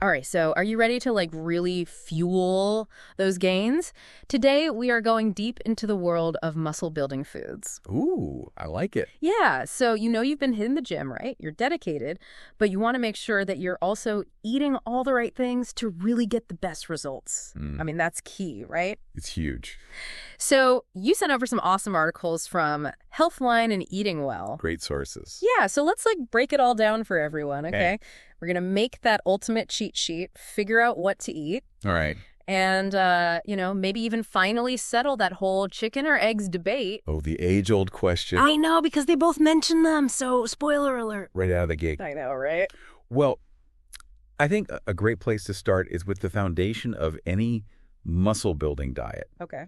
All right, so are you ready to like really fuel those gains? Today, we are going deep into the world of muscle building foods. Ooh, I like it. Yeah, so you've been hitting the gym, right? You're dedicated, but you want to make sure that you're also eating all the right things to really get the best results. I mean, that's key, right? It's huge. So you sent over some awesome articles from Healthline and Eating Well. Great sources. Yeah, so let's like break it all down for everyone, okay? We're going to make that ultimate cheat sheet, figure out what to eat. All right. And, maybe even finally settle that whole chicken or eggs debate. Oh, the age-old question. I know, because they both mention them, so spoiler alert. Right out of the gate. I know, right? Well, I think a great place to start is with the foundation of any muscle-building diet, Okay.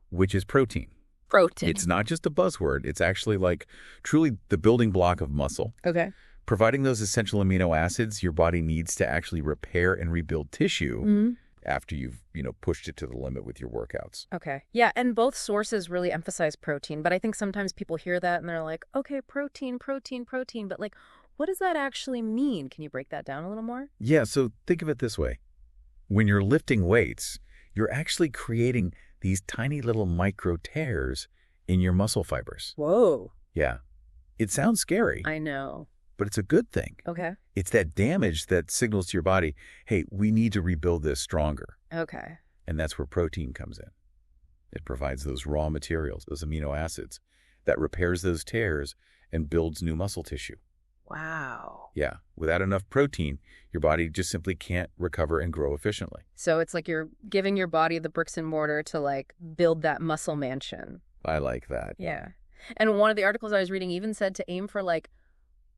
which is protein. Protein. It's not just a buzzword. It's actually like truly the building block of muscle. Okay. Providing those essential amino acids your body needs to actually repair and rebuild tissue after you've, pushed it to the limit with your workouts. Okay. Yeah, and both sources really emphasize protein, but I think sometimes people hear that and they're like, okay, protein, but like, what does that actually mean? Can you break that down a little more? Yeah, so think of it this way. When you're lifting weights, you're actually creating these tiny little micro tears in your muscle fibers. Whoa. Yeah. It sounds scary, I know. but it's a good thing. Okay. It's that damage that signals to your body, hey, we need to rebuild this stronger. Okay. And that's where protein comes in. It provides those raw materials, those amino acids, that repairs those tears and builds new muscle tissue. Wow. Yeah, without enough protein, your body just simply can't recover and grow efficiently. So it's like you're giving your body the bricks and mortar to like build that muscle mansion. I like that. Yeah. And one of the articles I was reading even said to aim for like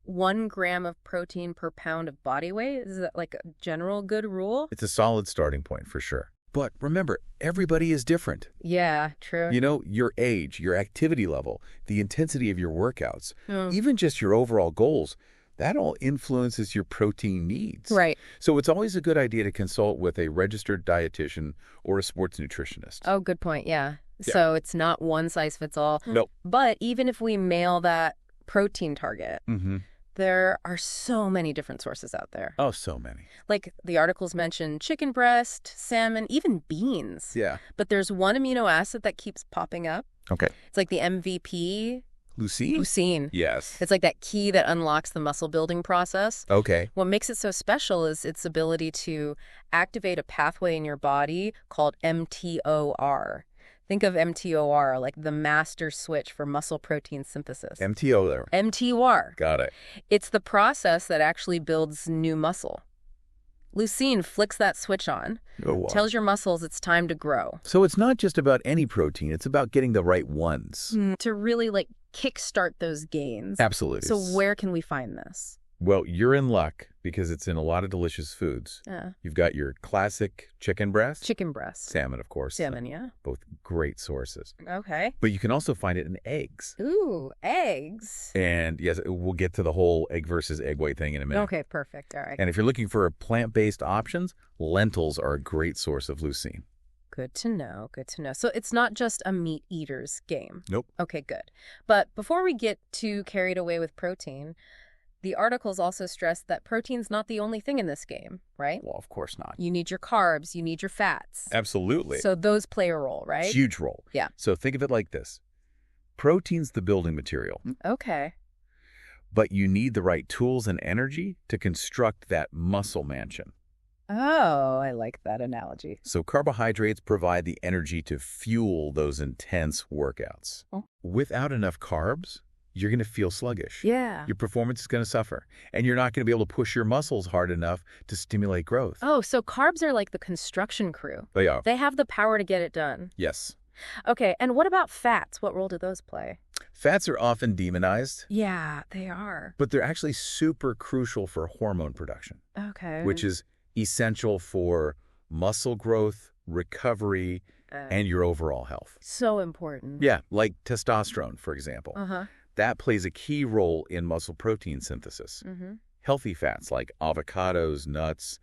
1 gram of protein per pound of body weight. Is that like a general good rule? It's a solid starting point for sure. But remember, everybody is different. Yeah, true. Your age, your activity level, the intensity of your workouts, even just your overall goals, that all influences your protein needs. Right. So it's always a good idea to consult with a registered dietitian or a sports nutritionist. Oh, good point. Yeah. So it's not one size fits all. Nope. But even if we mail that protein target, there are so many different sources out there. Oh, so many. Like the articles mention chicken breast, salmon, even beans. Yeah. But there's one amino acid that keeps popping up. Okay. It's like the MVP. Leucine? Leucine. Yes. It's like that key that unlocks the muscle building process. Okay. What makes it so special is its ability to activate a pathway in your body called mTOR. Think of mTOR, like the master switch for muscle protein synthesis. MTO there. mTOR. Got it. It's the process that actually builds new muscle. Leucine flicks that switch on, Oh, wow. tells your muscles it's time to grow. So it's not just about any protein. It's about getting the right ones. To really like kickstart those gains. Absolutely. So where can we find this? Well, you're in luck because it's in a lot of delicious foods. You've got your classic chicken breast. Chicken breast. Salmon, of course. Salmon, yeah. Both great sources. Okay. But you can also find it in eggs. Ooh, eggs. And yes, we'll get to the whole egg versus egg white thing in a minute. Okay, perfect. All right. And if you're looking for plant-based options, lentils are a great source of leucine. Good to know. Good to know. So it's not just a meat eater's game. Nope. Okay, good. But before we get too carried away with protein, the articles also stress that protein's not the only thing in this game, right? Well, of course not. You need your carbs, you need your fats. Absolutely. So those play a role, right? Huge role. Yeah. So think of it like this. Protein's the building material, Okay. but you need the right tools and energy to construct that muscle mansion. Oh, I like that analogy. So carbohydrates provide the energy to fuel those intense workouts. Oh. Without enough carbs, you're going to feel sluggish. Yeah. Your performance is going to suffer, and you're not going to be able to push your muscles hard enough to stimulate growth. Oh, so carbs are like the construction crew. They are. They have the power to get it done. Yes. Okay, and what about fats? What role do those play? Fats are often demonized, Yeah, they are. but they're actually super crucial for hormone production, Okay. which is essential for muscle growth, recovery, and your overall health. So important. Yeah, like testosterone, for example. Uh-huh. That plays a key role in muscle protein synthesis. Healthy fats like avocados, nuts,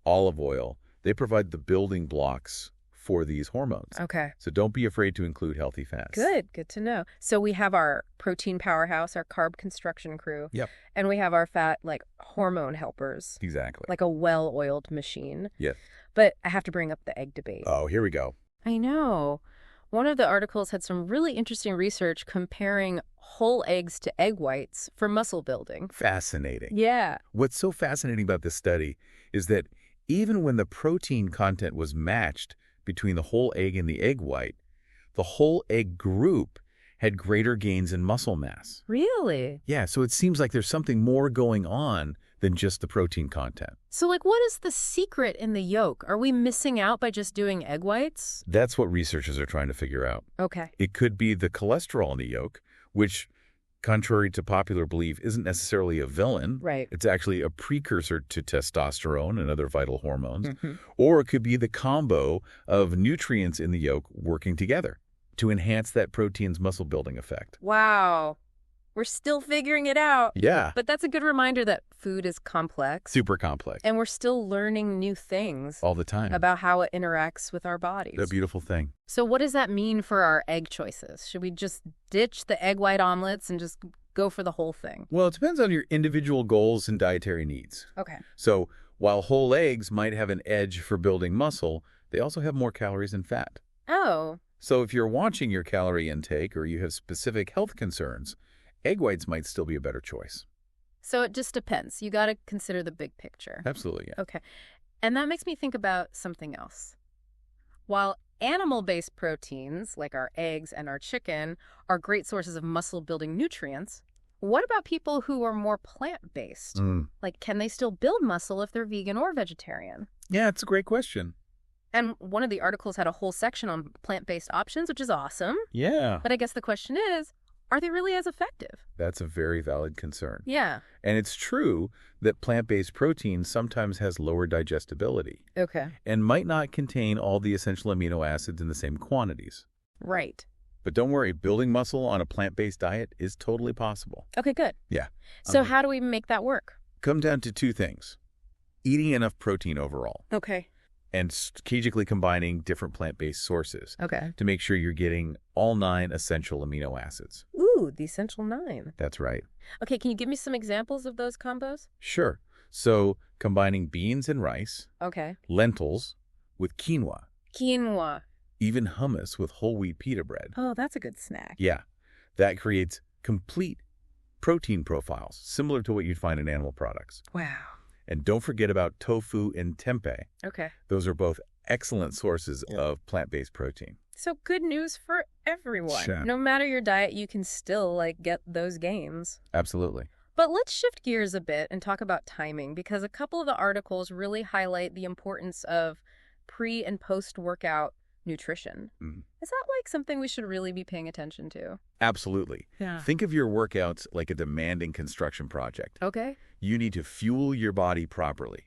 olive oil, they provide the building blocks for these hormones. Okay. So don't be afraid to include healthy fats. Good to know. So we have our protein powerhouse, our carb construction crew. Yep. And we have our fat, like, hormone helpers. Exactly. Like a well-oiled machine. Yes. But I have to bring up the egg debate. Oh, here we go. I know. One of the articles had some really interesting research comparing whole eggs to egg whites for muscle building. Fascinating. Yeah. What's so fascinating about this study is that even when the protein content was matched between the whole egg and the egg white, the whole egg group had greater gains in muscle mass. Really? Yeah, so it seems like there's something more going on than just the protein content. So, like, what is the secret in the yolk? Are we missing out by just doing egg whites? That's what researchers are trying to figure out. Okay. It could be the cholesterol in the yolk, which, contrary to popular belief, isn't necessarily a villain. Right. It's actually a precursor to testosterone and other vital hormones. Mm-hmm. Or it could be the combo of nutrients in the yolk working together to enhance that protein's muscle-building effect. Wow. We're still figuring it out. Yeah. But that's a good reminder that food is complex. Super complex. And we're still learning new things All the time. about how it interacts with our bodies. A beautiful thing. So what does that mean for our egg choices? Should we just ditch the egg white omelets and just go for the whole thing? Well, it depends on your individual goals and dietary needs. Okay. So while whole eggs might have an edge for building muscle, they also have more calories and fat. Oh. So if you're watching your calorie intake or you have specific health concerns, egg whites might still be a better choice. So it just depends. You got to consider the big picture. Absolutely, yeah. Okay. And that makes me think about something else. While animal-based proteins, like our eggs and our chicken, are great sources of muscle-building nutrients, what about people who are more plant-based? Like, can they still build muscle if they're vegan or vegetarian? Yeah, it's a great question. And one of the articles had a whole section on plant-based options, which is awesome. Yeah. But I guess the question is, are they really as effective? That's a very valid concern. Yeah. And it's true that plant-based protein sometimes has lower digestibility Okay. and might not contain all the essential amino acids in the same quantities. Right. But don't worry, building muscle on a plant-based diet is totally possible. Okay, good. Yeah. So how do we make that work? Come down to two things. Eating enough protein overall Okay. and strategically combining different plant-based sources Okay. to make sure you're getting all 9 essential amino acids. Ooh, the essential 9. That's right. Okay, can you give me some examples of those combos? Sure. So combining beans and rice, Okay. lentils with quinoa, Quinoa. even hummus with whole wheat pita bread. Oh, that's a good snack. Yeah, that creates complete protein profiles, similar to what you'd find in animal products. Wow. And don't forget about tofu and tempeh. Okay. Those are both excellent sources of plant-based protein. So good news for everyone. Sure. No matter your diet, you can still, like, get those gains. Absolutely. But let's shift gears a bit and talk about timing, because a couple of the articles really highlight the importance of pre- and post-workout nutrition. Is that, like, something we should really be paying attention to? Absolutely. Yeah. Think of your workouts like a demanding construction project. Okay. You need to fuel your body properly,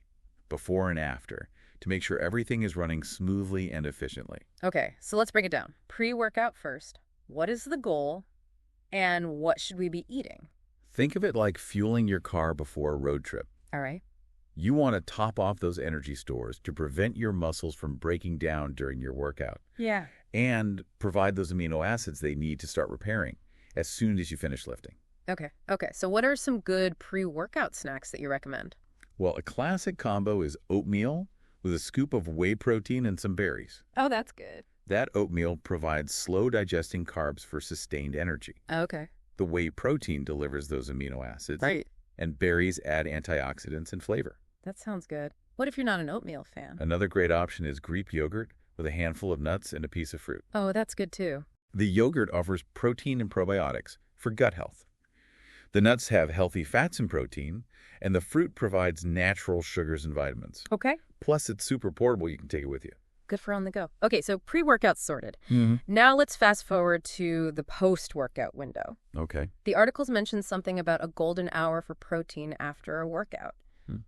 before and after, to make sure everything is running smoothly and efficiently. Okay, so let's break it down. Pre-workout first. What is the goal, and what should we be eating? Think of it like fueling your car before a road trip. All right. You want to top off those energy stores to prevent your muscles from breaking down during your workout Yeah. and provide those amino acids they need to start repairing as soon as you finish lifting. Okay. So what are some good pre-workout snacks that you recommend? Well, a classic combo is oatmeal with a scoop of whey protein and some berries. Oh, that's good. That oatmeal provides slow digesting carbs for sustained energy. Okay. The whey protein delivers those amino acids. Right. And berries add antioxidants and flavor. That sounds good. What if you're not an oatmeal fan? Another great option is Greek yogurt with a handful of nuts and a piece of fruit. Oh, that's good too. The yogurt offers protein and probiotics for gut health. The nuts have healthy fats and protein, and the fruit provides natural sugars and vitamins. Okay. Plus, it's super portable. You can take it with you. Good for on the go. Okay, so pre-workout's sorted. Now let's fast forward to the post-workout window. Okay. The articles mentioned something about a golden hour for protein after a workout.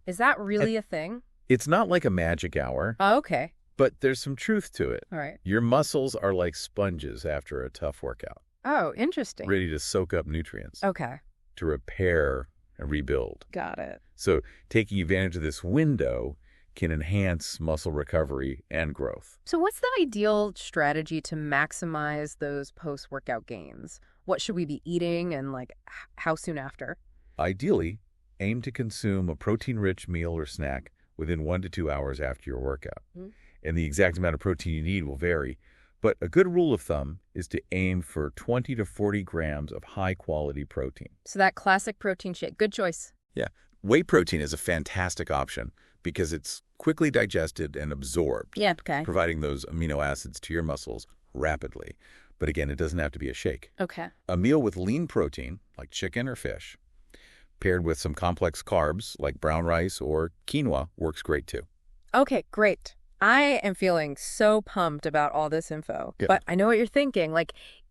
Is that really a thing? It's not like a magic hour, Oh, okay. but there's some truth to it. All right. Your muscles are like sponges after a tough workout, Oh, interesting. ready to soak up nutrients, Okay. to repair and rebuild. Got it. So taking advantage of this window can enhance muscle recovery and growth. So what's the ideal strategy to maximize those post-workout gains? What should we be eating and how soon after? Ideally, aim to consume a protein-rich meal or snack within 1 to 2 hours after your workout. And the exact amount of protein you need will vary, but a good rule of thumb is to aim for 20 to 40 grams of high-quality protein. So that classic protein shake, good choice. Yeah, whey protein is a fantastic option because it's quickly digested and absorbed, Yeah, okay. providing those amino acids to your muscles rapidly. But again, it doesn't have to be a shake. Okay. A meal with lean protein, like chicken or fish, paired with some complex carbs like brown rice or quinoa works great too. Okay, great. I am feeling so pumped about all this info, Yeah. but I know what you're thinking.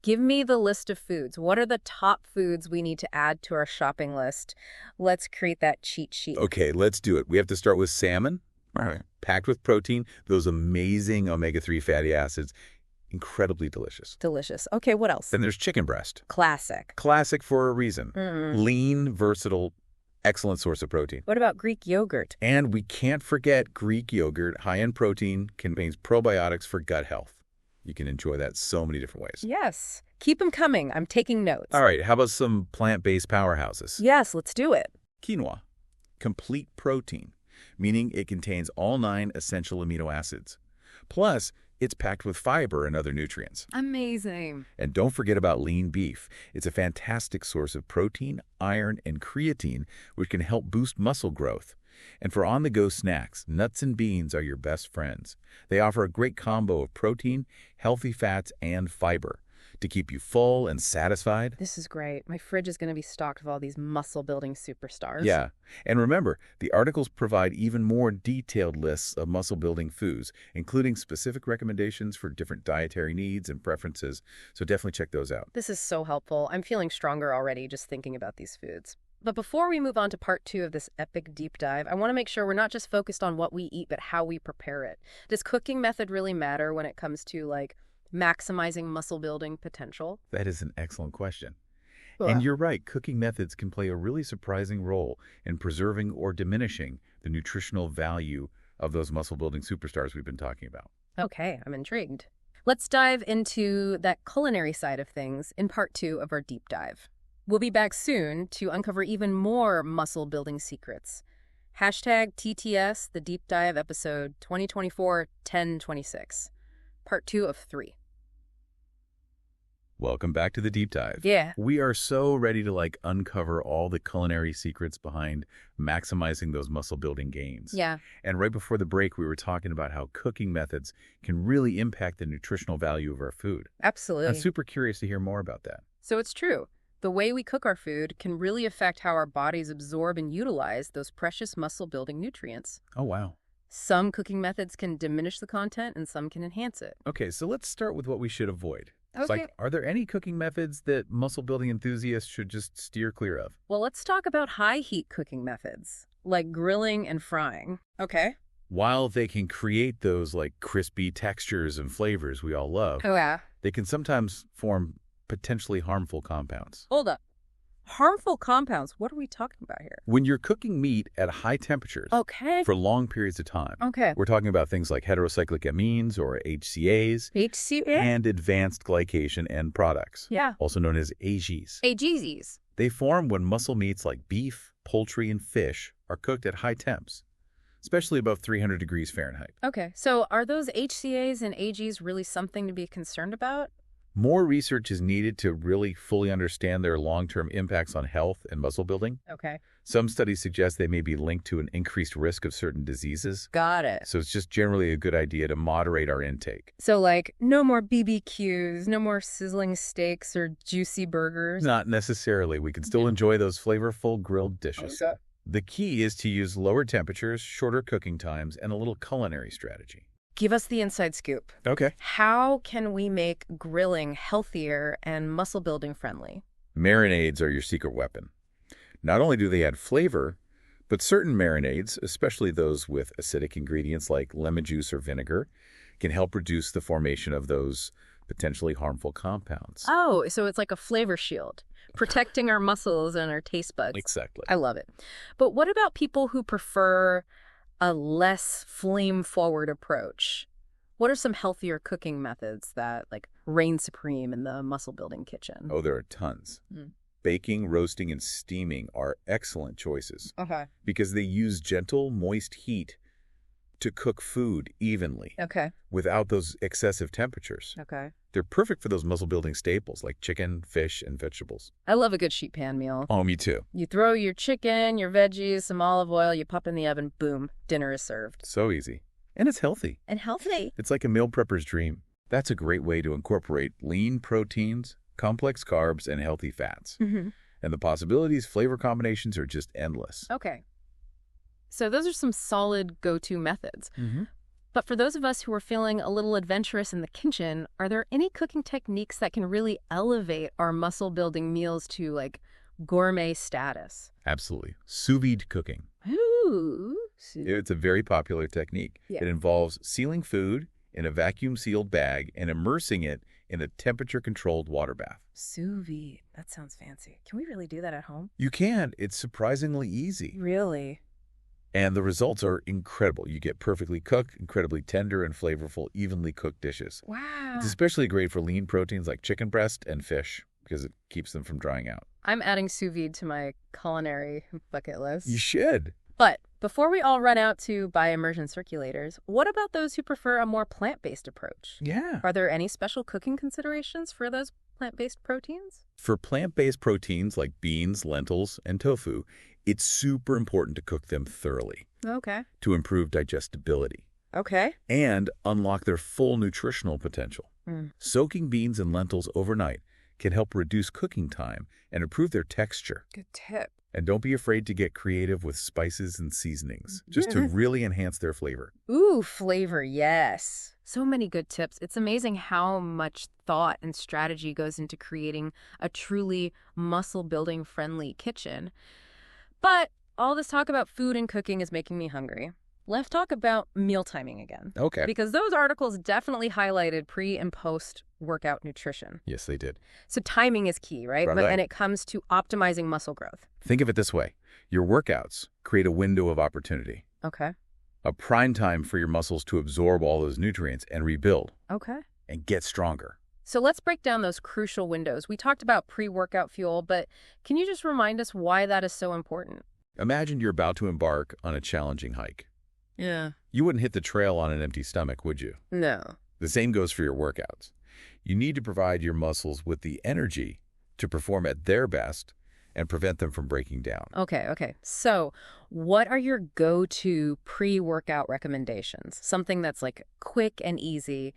Give me the list of foods. What are the top foods we need to add to our shopping list? Let's create that cheat sheet. Okay, let's do it. We have to start with salmon, packed with protein, those amazing omega-3 fatty acids, incredibly delicious. Delicious. Okay, what else? Then there's chicken breast. Classic. Classic for a reason. Mm. Lean, versatile, excellent source of protein. What about Greek yogurt? And we can't forget Greek yogurt, high in protein, contains probiotics for gut health. You can enjoy that so many different ways. Yes. Keep them coming. I'm taking notes. All right, how about some plant-based powerhouses? Yes, let's do it. Quinoa, complete protein, meaning it contains all 9 essential amino acids. Plus, it's packed with fiber and other nutrients. Amazing. And don't forget about lean beef. It's a fantastic source of protein, iron, and creatine, which can help boost muscle growth. And for on-the-go snacks, nuts and beans are your best friends. They offer a great combo of protein, healthy fats, and fiber to keep you full and satisfied. This is great. My fridge is going to be stocked with all these muscle-building superstars. Yeah. And remember, the articles provide even more detailed lists of muscle-building foods, including specific recommendations for different dietary needs and preferences. So definitely check those out. This is so helpful. I'm feeling stronger already just thinking about these foods. But before we move on to part 2 of this epic deep dive, I want to make sure we're not just focused on what we eat, but how we prepare it. Does cooking method really matter when it comes to, maximizing muscle building potential? That is an excellent question. Well, And you're right, cooking methods can play a really surprising role in preserving or diminishing the nutritional value of those muscle-building superstars we've been talking about. okay, I'm intrigued. Let's dive into that culinary side of things in part 2 of our deep dive. We'll be back soon to uncover even more muscle-building secrets. Hashtag TTS, the deep dive episode 2024-1026, part 2 of 3. Welcome back to the deep dive. Yeah. We are so ready to uncover all the culinary secrets behind maximizing those muscle building gains. Yeah. And right before the break, we were talking about how cooking methods can really impact the nutritional value of our food. Absolutely. I'm super curious to hear more about that. So it's true. The way we cook our food can really affect how our bodies absorb and utilize those precious muscle-building nutrients. Oh, wow. Some cooking methods can diminish the content and some can enhance it. Okay, so let's start with what we should avoid. It's Okay. are there any cooking methods that muscle building enthusiasts should just steer clear of? Well, let's talk about high-heat cooking methods, like grilling and frying. Okay. While they can create those crispy textures and flavors we all love, Oh, yeah. they can sometimes form potentially harmful compounds. Hold up. Harmful compounds. What are we talking about here? When you're cooking meat at high temperatures Okay. for long periods of time, Okay. we're talking about things like heterocyclic amines or HCAs HCA? and advanced glycation end products, Yeah. also known as AGs. AGZs. They form when muscle meats like beef, poultry, and fish are cooked at high temps, especially above 300 degrees Fahrenheit. Okay. So are those HCAs and AGs really something to be concerned about? More research is needed to really fully understand their long-term impacts on health and muscle building. Okay. Some studies suggest they may be linked to an increased risk of certain diseases. Got it. So it's just generally a good idea to moderate our intake. So, no more BBQs, no more sizzling steaks or juicy burgers. Not necessarily. We can still enjoy those flavorful grilled dishes. Okay. The key is to use lower temperatures, shorter cooking times, and a little culinary strategy. Give us the inside scoop. Okay. How can we make grilling healthier and muscle-building friendly? Marinades are your secret weapon. Not only do they add flavor, but certain marinades, especially those with acidic ingredients like lemon juice or vinegar, can help reduce the formation of those potentially harmful compounds. Oh, so it's like a flavor shield, protecting our muscles and our taste buds. Exactly. I love it. But what about people who prefer a less flame-forward approach. What are some healthier cooking methods that, like, reign supreme in the muscle-building kitchen? Oh, there are tons. Baking, roasting, and steaming are excellent choices Okay. because they use gentle, moist heat to cook food evenly Okay. without those excessive temperatures. Okay. They're perfect for those muscle-building staples like chicken, fish, and vegetables. I love a good sheet pan meal. Oh, me too. You throw your chicken, your veggies, some olive oil, you pop in the oven, boom, dinner is served. So easy. And it's healthy. And healthy. It's like a meal prepper's dream. That's a great way to incorporate lean proteins, complex carbs, and healthy fats. Mm-hmm. And the possibilities, flavor combinations are just endless. Okay. So those are some solid go-to methods. Mm-hmm. But for those of us who are feeling a little adventurous in the kitchen, are there any cooking techniques that can really elevate our muscle-building meals to, like, gourmet status? Absolutely. Sous vide cooking. Ooh. It's a very popular technique. Yeah. It involves sealing food in a vacuum-sealed bag and immersing it in a temperature-controlled water bath. Sous vide. That sounds fancy. Can we really do that at home? You can. It's surprisingly easy. Really? And the results are incredible. You get perfectly cooked, incredibly tender and flavorful, evenly cooked dishes. Wow. It's especially great for lean proteins like chicken breast and fish because it keeps them from drying out. I'm adding sous vide to my culinary bucket list. You should. But before we all run out to buy immersion circulators, what about those who prefer a more plant-based approach? Yeah. Are there any special cooking considerations for those plant-based proteins? For plant-based proteins like beans, lentils, and tofu, it's super important to cook them thoroughly Okay. to improve digestibility Okay. and unlock their full nutritional potential. Soaking beans and lentils overnight can help reduce cooking time and improve their texture. Good tip. And don't be afraid to get creative with spices and seasonings, just to really enhance their flavor. Ooh, flavor, yes. So many good tips. It's amazing how much thought and strategy goes into creating a truly muscle-building friendly kitchen. But all this talk about food and cooking is making me hungry. Let's talk about meal timing again. Okay. Because those articles definitely highlighted pre- and post-workout nutrition. Yes, they did. So timing is key, right? Right. And it comes to optimizing muscle growth. Think of it this way. Your workouts create a window of opportunity, Okay. a prime time for your muscles to absorb all those nutrients and rebuild Okay. and get stronger. So let's break down those crucial windows. We talked about pre-workout fuel, but can you just remind us why that is so important? Imagine you're about to embark on a challenging hike. Yeah. You wouldn't hit the trail on an empty stomach, would you? No. The same goes for your workouts. You need to provide your muscles with the energy to perform at their best and prevent them from breaking down. Okay. So what are your go-to pre-workout recommendations? Something that's like quick and easy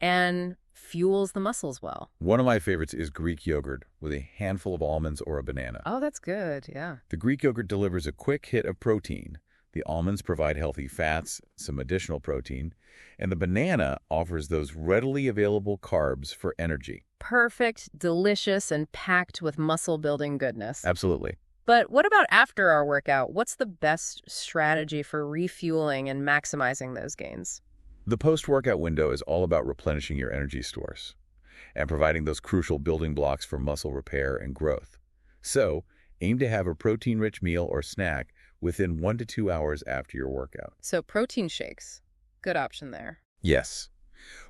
and fuels the muscles well. One of my favorites is Greek yogurt with a handful of almonds or a banana. Oh, that's good. Yeah. The Greek yogurt delivers a quick hit of protein. The almonds provide healthy fats, some additional protein, and the banana offers those readily available carbs for energy. Perfect, delicious, and packed with muscle-building goodness. Absolutely. But what about after our workout? What's the best strategy for refueling and maximizing those gains? The post-workout window is all about replenishing your energy stores and providing those crucial building blocks for muscle repair and growth. So, aim to have a protein-rich meal or snack within 1 to 2 hours after your workout. So protein shakes, good option there. Yes.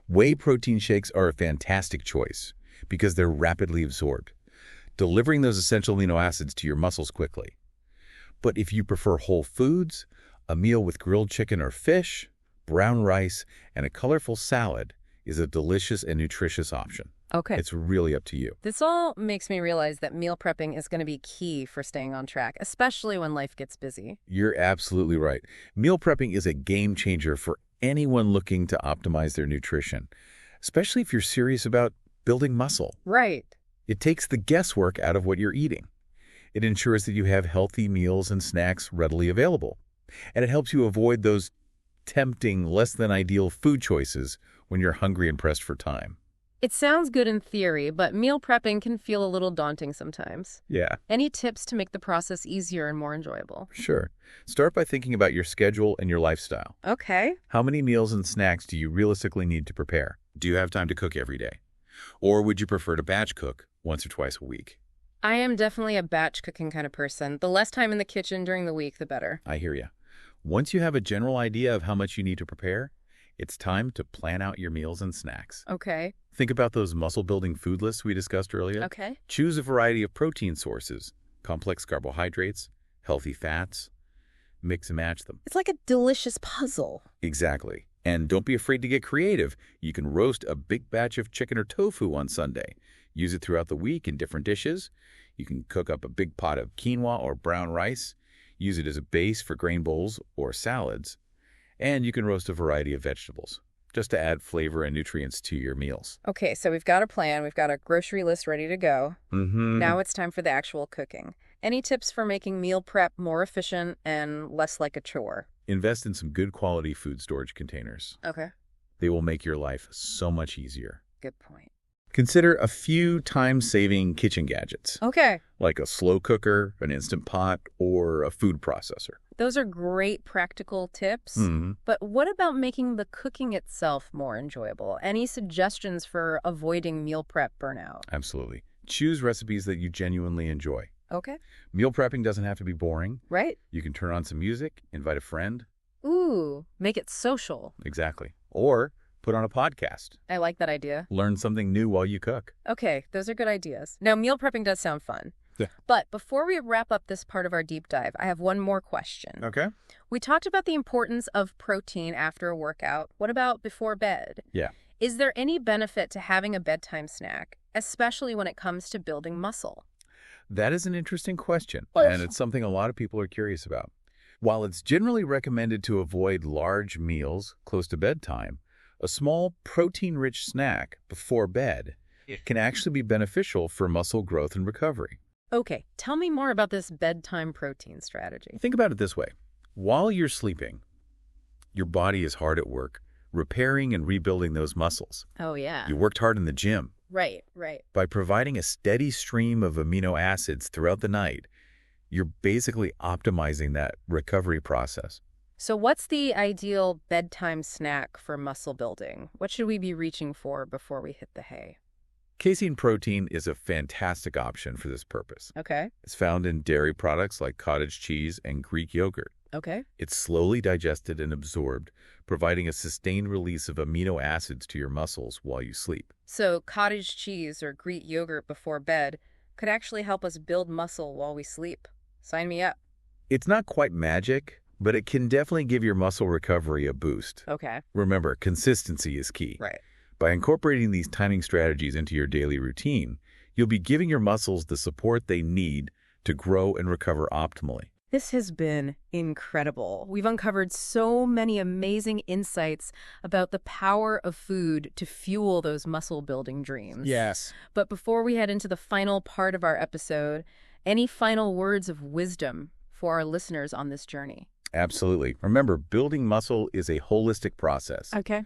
Whey protein shakes are a fantastic choice because they're rapidly absorbed, delivering those essential amino acids to your muscles quickly. But if you prefer whole foods, a meal with grilled chicken or fish, brown rice, and a colorful salad is a delicious and nutritious option. Okay. It's really up to you. This all makes me realize that meal prepping is going to be key for staying on track, especially when life gets busy. You're absolutely right. Meal prepping is a game changer for anyone looking to optimize their nutrition, especially if you're serious about building muscle. Right. It takes the guesswork out of what you're eating. It ensures that you have healthy meals and snacks readily available. And it helps you avoid those tempting, less than ideal food choices when you're hungry and pressed for time. It sounds good in theory, but meal prepping can feel a little daunting sometimes. Yeah, Any tips to make the process easier and more enjoyable? sure. Start by thinking about your schedule and your lifestyle. Okay. How many meals and snacks do you realistically need to prepare? Do you have time to cook every day? Or would you prefer to batch cook once or twice a week? I am definitely a batch cooking kind of person. The less time in the kitchen during the week, the better. I hear you. Once you have a general idea of how much you need to prepare, it's time to plan out your meals and snacks. Okay. Think about those muscle-building food lists we discussed earlier. Okay. Choose a variety of protein sources, complex carbohydrates, healthy fats. Mix and match them. It's like a delicious puzzle. Exactly. And don't be afraid to get creative. You can roast a big batch of chicken or tofu on Sunday. Use it throughout the week in different dishes. You can cook up a big pot of quinoa or brown rice. Use it as a base for grain bowls or salads. And you can roast a variety of vegetables, just to add flavor and nutrients to your meals. Okay, so we've got a plan. We've got a grocery list ready to go. Now it's time for the actual cooking. Any tips for making meal prep more efficient and less like a chore? Invest in some good quality food storage containers. Okay. They will make your life so much easier. Good point. Consider a few time-saving kitchen gadgets, Okay. like a slow cooker, an Instant Pot, or a food processor. Those are great practical tips. Mm-hmm. But what about making the cooking itself more enjoyable? Any suggestions for avoiding meal prep burnout? Absolutely. Choose recipes that you genuinely enjoy. Okay. Meal prepping doesn't have to be boring. Right? You can turn on some music, invite a friend. Ooh, make it social. Exactly. Or put on a podcast. I like that idea. Learn something new while you cook. Okay, those are good ideas. Now, meal prepping does sound fun. Yeah. But before we wrap up this part of our deep dive, I have one more question. Okay. We talked about the importance of protein after a workout. What about before bed? Yeah. Is there any benefit to having a bedtime snack, especially when it comes to building muscle? That is an interesting question, Well, and it's something a lot of people are curious about. While it's generally recommended to avoid large meals close to bedtime, a small protein-rich snack before bed can actually be beneficial for muscle growth and recovery. Okay, tell me more about this bedtime protein strategy. Think about it this way. While you're sleeping, your body is hard at work repairing and rebuilding those muscles. Oh, yeah. You worked hard in the gym. Right, right. By providing a steady stream of amino acids throughout the night, you're basically optimizing that recovery process. So what's the ideal bedtime snack for muscle building? What should we be reaching for before we hit the hay? Casein protein is a fantastic option for this purpose. Okay. It's found in dairy products like cottage cheese and Greek yogurt. Okay. It's slowly digested and absorbed, providing a sustained release of amino acids to your muscles while you sleep. So cottage cheese or Greek yogurt before bed could actually help us build muscle while we sleep. Sign me up. It's not quite magic, but it can definitely give your muscle recovery a boost. Okay. Remember, consistency is key. Right. By incorporating these timing strategies into your daily routine, you'll be giving your muscles the support they need to grow and recover optimally. This has been incredible. We've uncovered so many amazing insights about the power of food to fuel those muscle-building dreams. Yes. But before we head into the final part of our episode, any final words of wisdom for our listeners on this journey? Absolutely. Remember, building muscle is a holistic process. Okay.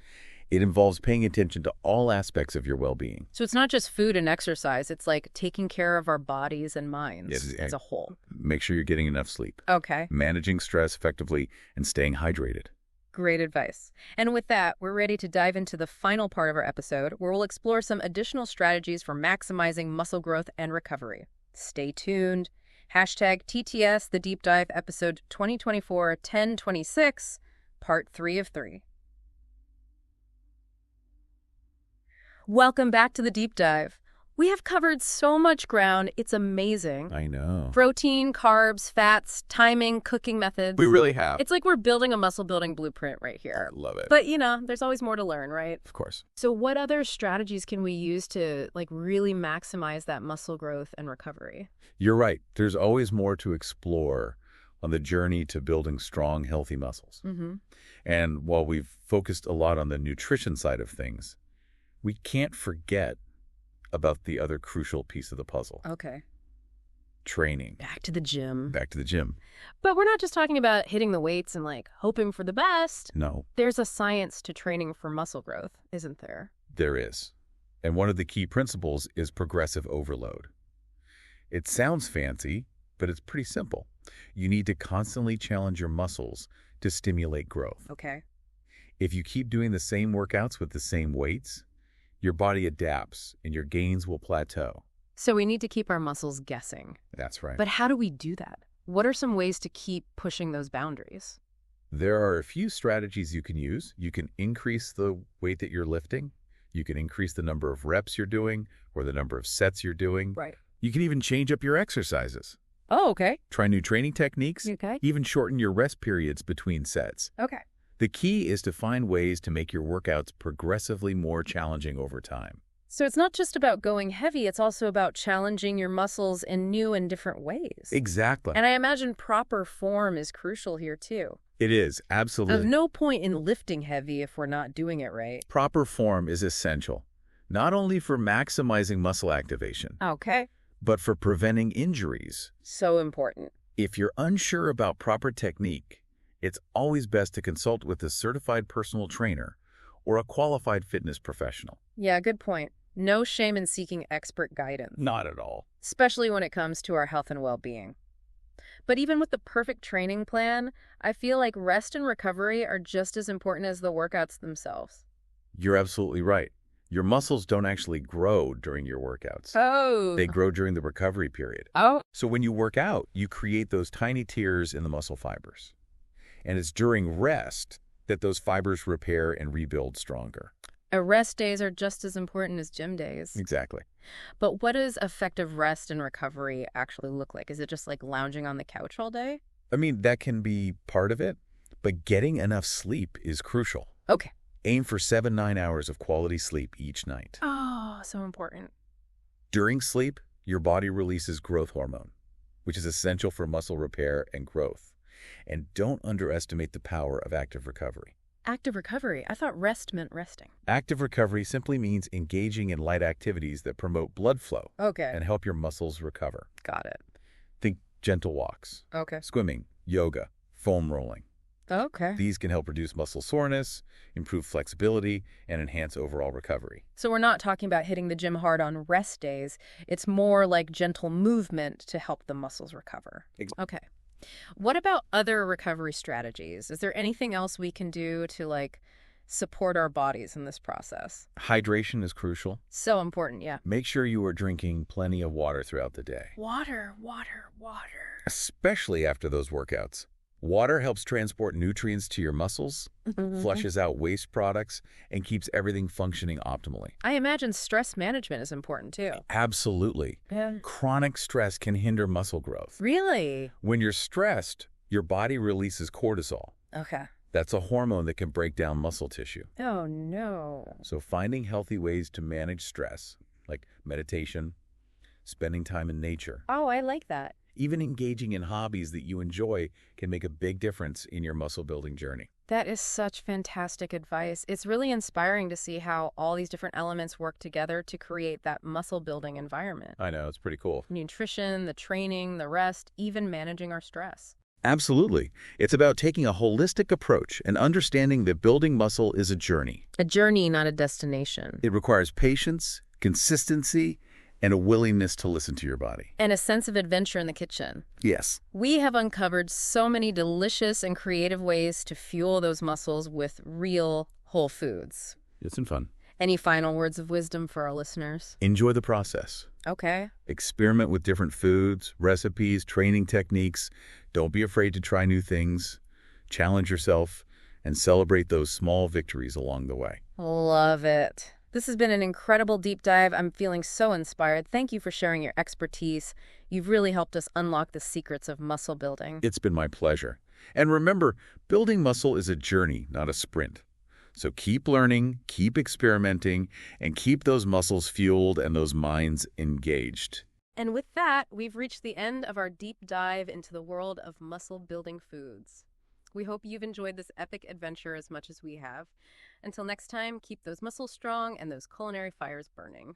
It involves paying attention to all aspects of your well-being. So it's not just food and exercise. It's like taking care of our bodies and minds Yes, as a whole. Make sure you're getting enough sleep, Okay. managing stress effectively, and staying hydrated. Great advice. And with that, we're ready to dive into the final part of our episode, where we'll explore some additional strategies for maximizing muscle growth and recovery. Stay tuned. Hashtag TTS, the Deep Dive, episode 2024-1026, part 3 of 3. Welcome back to the Deep Dive. We have covered so much ground, it's amazing. I know. Protein, carbs, fats, timing, cooking methods. We really have. It's like we're building a muscle-building blueprint right here. I love it. But, there's always more to learn, right? Of course. So what other strategies can we use to, really maximize that muscle growth and recovery? You're right. There's always more to explore on the journey to building strong, healthy muscles. Mm-hmm. And while we've focused a lot on the nutrition side of things, we can't forget about the other crucial piece of the puzzle. Okay. Training. Back to the gym. Back to the gym. But we're not just talking about hitting the weights and, hoping for the best. No, There's a science to training for muscle growth, isn't there? there is. And one of the key principles is progressive overload. It sounds fancy, but it's pretty simple. You need to constantly challenge your muscles to stimulate growth. Okay. If you keep doing the same workouts with the same weights, your body adapts and your gains will plateau. So we need to keep our muscles guessing. That's right. But how do we do that? What are some ways to keep pushing those boundaries? There are a few strategies you can use. You can increase the weight that you're lifting. You can increase the number of reps you're doing or the number of sets you're doing. Right. You can even change up your exercises. Oh, okay. Try new training techniques. Okay. Even shorten your rest periods between sets. Okay. The key is to find ways to make your workouts progressively more challenging over time. So it's not just about going heavy, it's also about challenging your muscles in new and different ways. Exactly. And I imagine proper form is crucial here too. It is, There's absolutely. no point in lifting heavy if we're not doing it right. Proper form is essential, not only for maximizing muscle activation, Okay. but for preventing injuries. So important. If you're unsure about proper technique, it's always best to consult with a certified personal trainer or a qualified fitness professional. Yeah, good point. No shame in seeking expert guidance, Not at all. especially when it comes to our health and well-being. But even with the perfect training plan, I feel like rest and recovery are just as important as the workouts themselves. You're absolutely right. Your muscles don't actually grow during your workouts. Oh. They grow during the recovery period. Oh. So when you work out, you create those tiny tears in the muscle fibers. And it's during rest that those fibers repair and rebuild stronger. Rest days are just as important as gym days. Exactly. But what does effective rest and recovery actually look like? Is it just like lounging on the couch all day? I mean, that can be part of it, but getting enough sleep is crucial. Okay. Aim for 7-9 hours of quality sleep each night. Oh, so important. During sleep, your body releases growth hormone, which is essential for muscle repair and growth. And don't underestimate the power of active recovery. Active recovery. I thought rest meant resting. Active recovery simply means engaging in light activities that promote blood flow Okay. and help your muscles recover. Got it. Think gentle walks, Okay. swimming, yoga, foam rolling. Okay. These can help reduce muscle soreness, improve flexibility, and enhance overall recovery. So we're not talking about hitting the gym hard on rest days. It's more like gentle movement to help the muscles recover. Okay. What about other recovery strategies? Is there anything else we can do to support our bodies in this process? Hydration is crucial. So important, yeah. Make sure you are drinking plenty of water throughout the day, Water, water, water. especially after those workouts. Water helps transport nutrients to your muscles, flushes out waste products, and keeps everything functioning optimally. I imagine stress management is important too. Absolutely. Yeah. Chronic stress can hinder muscle growth. Really? When you're stressed, your body releases cortisol. Okay. That's a hormone that can break down muscle tissue. Oh, no. So finding healthy ways to manage stress, like meditation, spending time in nature, Oh, I like that. even engaging in hobbies that you enjoy can make a big difference in your muscle building journey. That is such fantastic advice. It's really inspiring to see how all these different elements work together to create that muscle building environment. I know, it's pretty cool. Nutrition, the training, the rest, even managing our stress. Absolutely. It's about taking a holistic approach and understanding that building muscle is a journey. A journey, not a destination. It requires patience, consistency, and a willingness to listen to your body. And a sense of adventure in the kitchen. Yes. We have uncovered so many delicious and creative ways to fuel those muscles with real whole foods. It's been fun. Any final words of wisdom for our listeners? Enjoy the process. Okay. Experiment with different foods, recipes, training techniques. Don't be afraid to try new things. Challenge yourself and celebrate those small victories along the way. Love it. This has been an incredible deep dive. I'm feeling so inspired. Thank you for sharing your expertise. You've really helped us unlock the secrets of muscle building. It's been my pleasure. And remember, building muscle is a journey, not a sprint. So keep learning, keep experimenting, and keep those muscles fueled and those minds engaged. And with that, we've reached the end of our deep dive into the world of muscle-building foods. We hope you've enjoyed this epic adventure as much as we have. Until next time, keep those muscles strong and those culinary fires burning.